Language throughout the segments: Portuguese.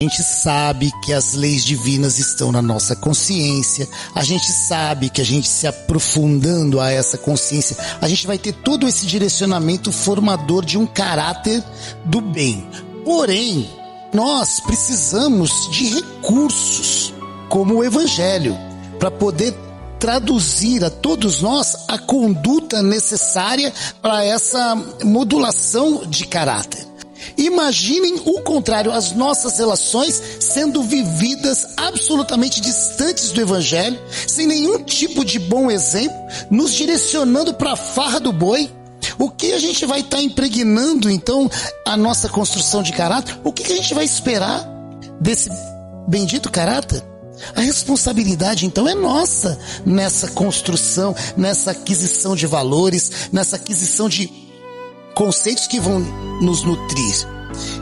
A gente sabe que as leis divinas estão na nossa consciência, a gente sabe que a gente se aprofundando a essa consciência, a gente vai ter todo esse direcionamento formador de um caráter do bem. Porém, nós precisamos de recursos, como o Evangelho, para poder traduzir a todos nós a conduta necessária para essa modulação de caráter. Imaginem o contrário, as nossas relações sendo vividas absolutamente distantes do Evangelho, sem nenhum tipo de bom exemplo, nos direcionando para a farra do boi. O que a gente vai estar impregnando, então, a nossa construção de caráter? O que a gente vai esperar desse bendito caráter? A responsabilidade, então, é nossa nessa construção, nessa aquisição de valores, nessa aquisição de conceitos que vão nos nutrir.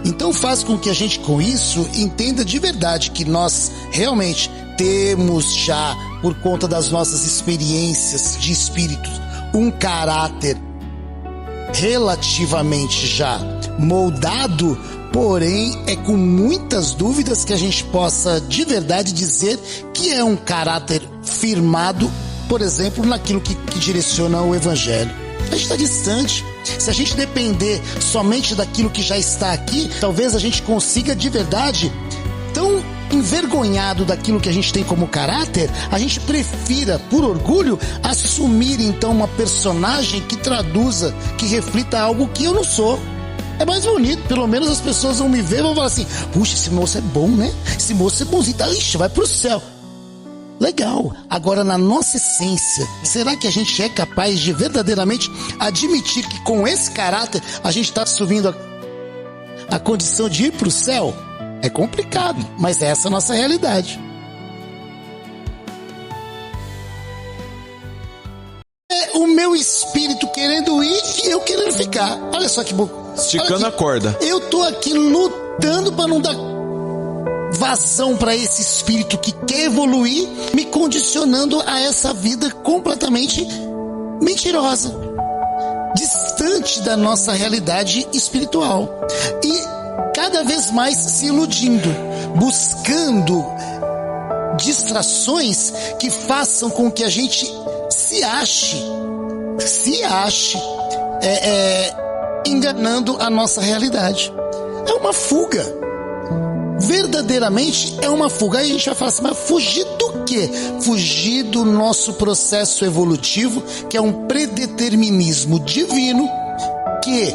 Então faz com que a gente, com isso, entenda de verdade que nós realmente temos já, por conta das nossas experiências de espíritos, um caráter relativamente já moldado, porém é com muitas dúvidas que a gente possa de verdade dizer que é um caráter firmado, por exemplo, naquilo que direciona o Evangelho. A gente está distante. Se a gente depender somente daquilo que já está aqui, talvez a gente consiga de verdade, tão envergonhado daquilo que a gente tem como caráter, a gente prefira, por orgulho, assumir então uma personagem que traduza, que reflita algo que eu não sou. É mais bonito, pelo menos as pessoas vão me ver e vão falar assim: puxa, esse moço é bom, né? Esse moço é bonzinho, ixi, vai pro céu. Legal. Agora, na nossa essência, será que a gente é capaz de verdadeiramente admitir que com esse caráter a gente está assumindo a condição de ir para o céu? É complicado, mas essa é a nossa realidade. É o meu espírito querendo ir e eu querendo ficar. Olha só que bom. Esticando a corda. Eu tô aqui lutando para não dar vazão para esse espírito que quer evoluir, me condicionando a essa vida completamente mentirosa, distante da nossa realidade espiritual, e cada vez mais se iludindo, buscando distrações que façam com que a gente se ache enganando a nossa realidade. É uma fuga. Verdadeiramente é uma fuga. Aí a gente vai falar assim: mas fugir do quê? Fugir do nosso processo evolutivo, que é um predeterminismo divino, que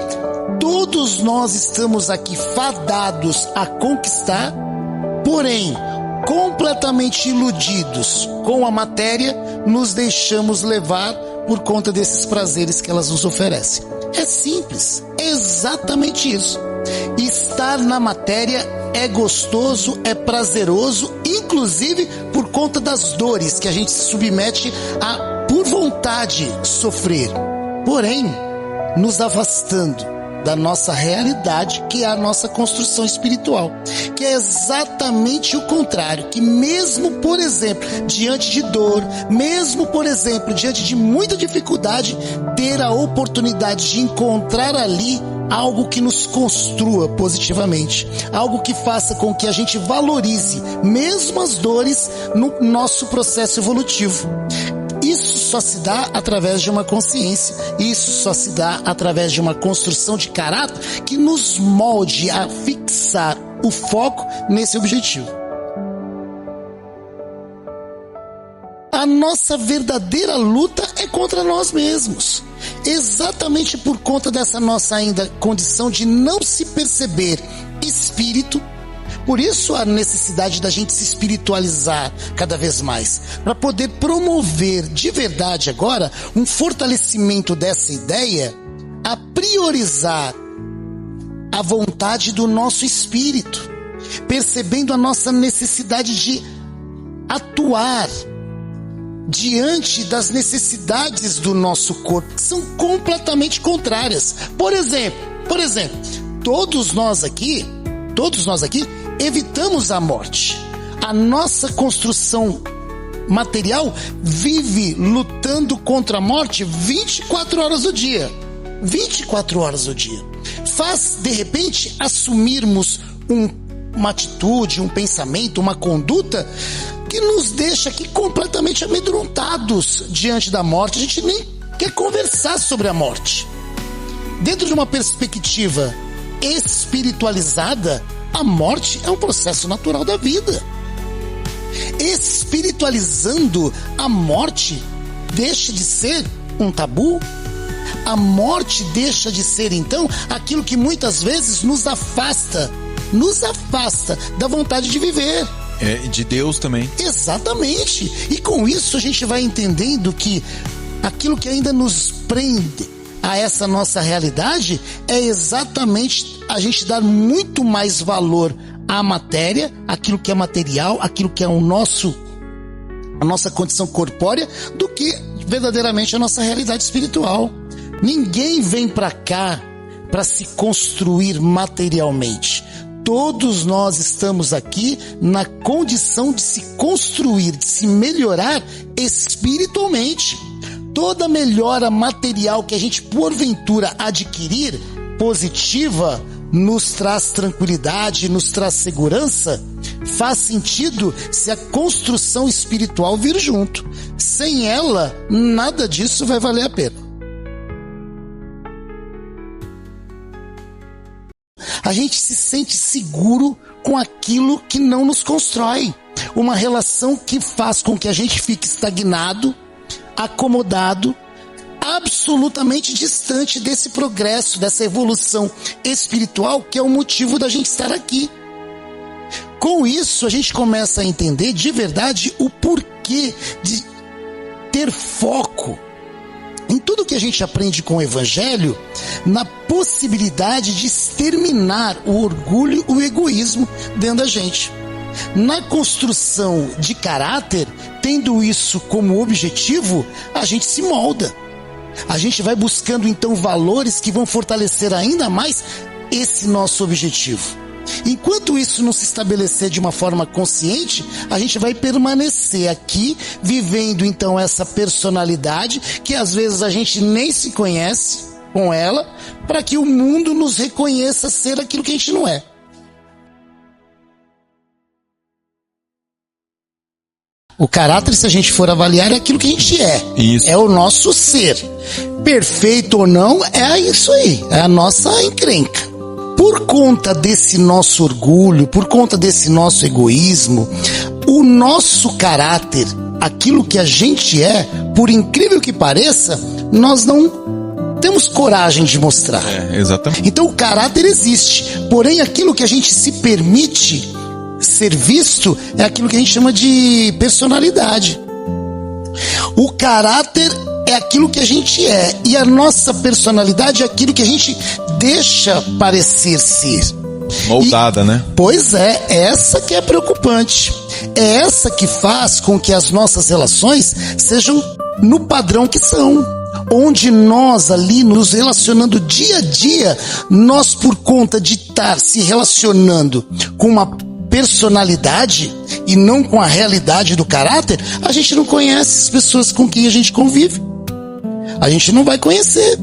todos nós estamos aqui fadados a conquistar, porém, completamente iludidos com a matéria, nos deixamos levar por conta desses prazeres que elas nos oferecem. É simples, é exatamente isso. Estar na matéria é gostoso, é prazeroso, inclusive por conta das dores que a gente se submete a, por vontade, sofrer. Porém, nos afastando da nossa realidade, que é a nossa construção espiritual, que é exatamente o contrário, que mesmo, por exemplo, diante de dor, mesmo, por exemplo, diante de muita dificuldade, ter a oportunidade de encontrar ali algo que nos construa positivamente, algo que faça com que a gente valorize mesmo as dores no nosso processo evolutivo. Isso só se dá através de uma consciência, isso só se dá através de uma construção de caráter que nos molde a fixar o foco nesse objetivo. A nossa verdadeira luta é contra nós mesmos, exatamente por conta dessa nossa ainda condição de não se perceber espírito. Por isso a necessidade da gente se espiritualizar cada vez mais, para poder promover de verdade agora um fortalecimento dessa ideia, a priorizar a vontade do nosso espírito, percebendo a nossa necessidade de atuar diante das necessidades do nosso corpo, que são completamente contrárias. Por exemplo, todos nós aqui evitamos a morte. A nossa construção material vive lutando contra a morte 24 horas do dia. 24 horas do dia. Faz, de repente, assumirmos um uma atitude, um pensamento, uma conduta que nos deixa aqui completamente amedrontados diante da morte. A gente nem quer conversar sobre a morte. Dentro de uma perspectiva espiritualizada, a morte é um processo natural da vida. Espiritualizando a morte, deixa de ser um tabu. A morte deixa de ser, então, aquilo que muitas vezes nos afasta da vontade de viver. De Deus também. Exatamente. E com isso a gente vai entendendo que aquilo que ainda nos prende a essa nossa realidade é exatamente a gente dar muito mais valor à matéria, aquilo que é material, aquilo que é a nossa condição corpórea, do que verdadeiramente a nossa realidade espiritual. Ninguém vem para cá para se construir materialmente. Todos nós estamos aqui na condição de se construir, de se melhorar espiritualmente. Toda melhora material que a gente porventura adquirir, positiva, nos traz tranquilidade, nos traz segurança, faz sentido se a construção espiritual vir junto. Sem ela, nada disso vai valer a pena. A gente se sente seguro com aquilo que não nos constrói. Uma relação que faz com que a gente fique estagnado, acomodado, absolutamente distante desse progresso, dessa evolução espiritual que é o motivo da gente estar aqui. Com isso, a gente começa a entender de verdade o porquê de ter foco em tudo que a gente aprende com o Evangelho, na possibilidade de exterminar o orgulho, o egoísmo dentro da gente. Na construção de caráter, tendo isso como objetivo, a gente se molda. A gente vai buscando então valores que vão fortalecer ainda mais esse nosso objetivo. Enquanto isso não se estabelecer de uma forma consciente, a gente vai permanecer aqui vivendo então essa personalidade que às vezes a gente nem se conhece com ela, para que o mundo nos reconheça ser aquilo que a gente não é. O caráter, se a gente for avaliar, é aquilo que a gente é. Isso. É o nosso ser. Perfeito ou não, é isso aí. É a nossa encrenca. Por conta desse nosso orgulho, por conta desse nosso egoísmo, o nosso caráter, aquilo que a gente é, por incrível que pareça, nós não temos coragem de mostrar. Exatamente. Então o caráter existe, porém aquilo que a gente se permite ser visto é aquilo que a gente chama de personalidade. O caráter é aquilo que a gente é, e a nossa personalidade é aquilo que a gente deixa parecer ser. Moldada, né? Pois é, essa que é preocupante. É essa que faz com que as nossas relações sejam no padrão que são. Onde nós ali nos relacionando dia a dia, nós por conta de estar se relacionando com uma personalidade e não com a realidade do caráter, a gente não conhece as pessoas com quem a gente convive. A gente não vai conhecer.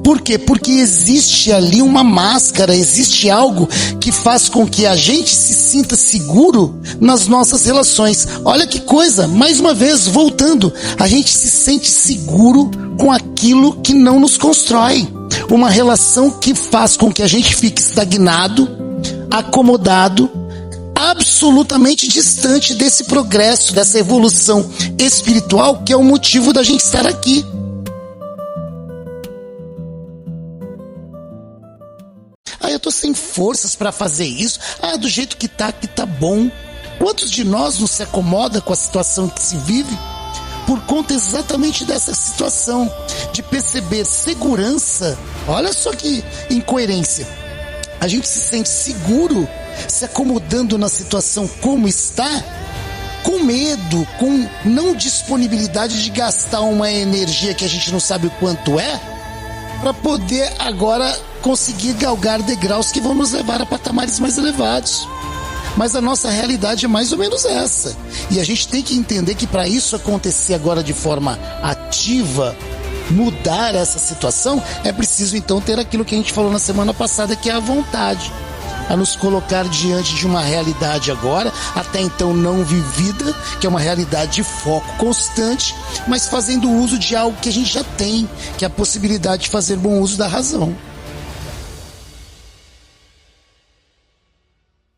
Por quê? Porque existe ali uma máscara, existe algo que faz com que a gente se sinta seguro nas nossas relações. Olha que coisa, mais uma vez, voltando, a gente se sente seguro com aquilo que não nos constrói. Uma relação que faz com que a gente fique estagnado, acomodado, absolutamente distante desse progresso, dessa evolução espiritual que é o motivo da gente estar aqui. Eu tô sem forças para fazer isso. Do jeito que tá bom. Quantos de nós não se acomoda com a situação que se vive? Por conta exatamente dessa situação, de perceber segurança. Olha só que incoerência. A gente se sente seguro, se acomodando na situação como está, com medo, com não disponibilidade de gastar uma energia que a gente não sabe o quanto é, para poder agora conseguir galgar degraus que vão nos levar a patamares mais elevados. Mas a nossa realidade é mais ou menos essa. E a gente tem que entender que para isso acontecer agora de forma ativa, mudar essa situação, é preciso então ter aquilo que a gente falou na semana passada, que é a vontade. a nos colocar diante de uma realidade agora, até então não vivida, que é uma realidade de foco constante, mas fazendo uso de algo que a gente já tem, que é a possibilidade de fazer bom uso da razão.